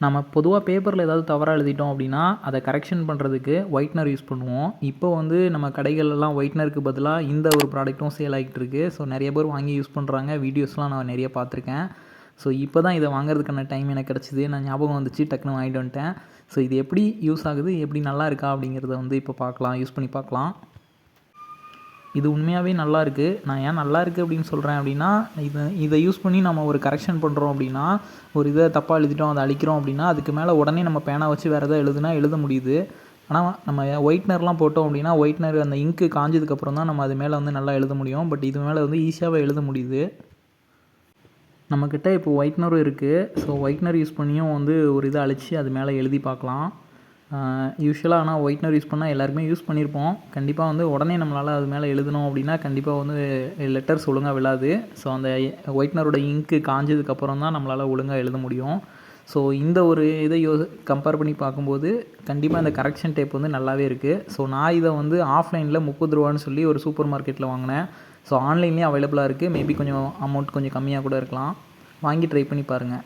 நம்ம பொதுவாக பேப்பரில் ஏதாவது தவறாக எழுதிட்டோம் அப்படின்னா அதை கரெக்ஷன் பண்ணுறதுக்கு ஒயிட்னர் யூஸ் பண்ணுவோம். இப்போ வந்து நம்ம கடைகள்லாம் ஒயிட்னருக்கு பதிலாக இந்த ஒரு ப்ராடக்ட்டும் சேல் ஆகிட்டு இருக்கு. ஸோ நிறைய பேர் வாங்கி யூஸ் பண்ணுறாங்க. வீடியோஸ்லாம் நான் நிறைய பார்த்துருக்கேன். ஸோ இப்போ தான் இதை வாங்குறதுக்கான டைம் எனக்கு கிடச்சிது. நான் ஞாபகம் வந்துச்சு, டக்குன்னு வாங்கிட்டு வந்துட்டேன். ஸோ இது எப்படி யூஸ் ஆகுது, எப்படி நல்லா இருக்கா அப்படிங்கிறத வந்து இப்போ பார்க்கலாம், யூஸ் பண்ணி பார்க்கலாம். இது உண்மையாகவே நல்லாயிருக்கு. நான் ஏன் நல்லாயிருக்கு அப்படின்னு சொல்கிறேன் அப்படின்னா, இதை யூஸ் பண்ணி நம்ம ஒரு கரெக்ஷன் பண்ணுறோம் அப்படின்னா, ஒரு இதை தப்பாக எழுதிட்டோம், அதை அழிக்கிறோம் அப்படின்னா, அதுக்கு மேலே உடனே நம்ம பேனா வச்சு வேறு எதாவது எழுதுனா எழுத முடியுது. ஆனால் நம்ம ஒயிட்னர்லாம் போட்டோம் அப்படின்னா, ஒயிட்னர் அந்த இங்க்கு காஞ்சதுக்கப்புறம் தான் நம்ம அது மேலே வந்து நல்லா எழுத முடியும். பட் இது மேலே வந்து ஈஸியாகவே எழுத முடியுது. நம்மக்கிட்ட இப்போ ஒயிட்னரும் இருக்குது. ஸோ ஒயிட்னர் யூஸ் பண்ணியும் வந்து ஒரு இதை அழித்து அது மேலே எழுதி பார்க்கலாம். யூஷுவலாக ஆனால் ஒயிட்னர் யூஸ் பண்ணால் எல்லாருக்குமே யூஸ் பண்ணியிருப்போம். கண்டிப்பாக வந்து உடனே நம்மளால் அது மேலே எழுதணும் அப்படின்னா கண்டிப்பாக வந்து லெட்டர்ஸ் ஒழுங்காக விழாது. ஸோ அந்த ஒயிட்னரோட இங்க்கு காஞ்சதுக்கப்புறம் தான் நம்மளால் ஒழுங்காக எழுத முடியும். ஸோ இந்த ஒரு இதை கம்பேர் பண்ணி பார்க்கும்போது கண்டிப்பாக இந்த கரெக்ஷன் டேப் வந்து நல்லாவே இருக்குது. ஸோ நான் இதை வந்து ஆஃப்லைனில் ₹30 சொல்லி ஒரு சூப்பர் மார்க்கெட்டில் வாங்கினேன். ஸோ ஆன்லைன்லேயும் அவைலபிளாக இருக்குது. மேபி கொஞ்சம் அமௌண்ட் கொஞ்சம் கம்மியாக கூட இருக்கலாம். வாங்கி ட்ரை பண்ணி பாருங்கள்.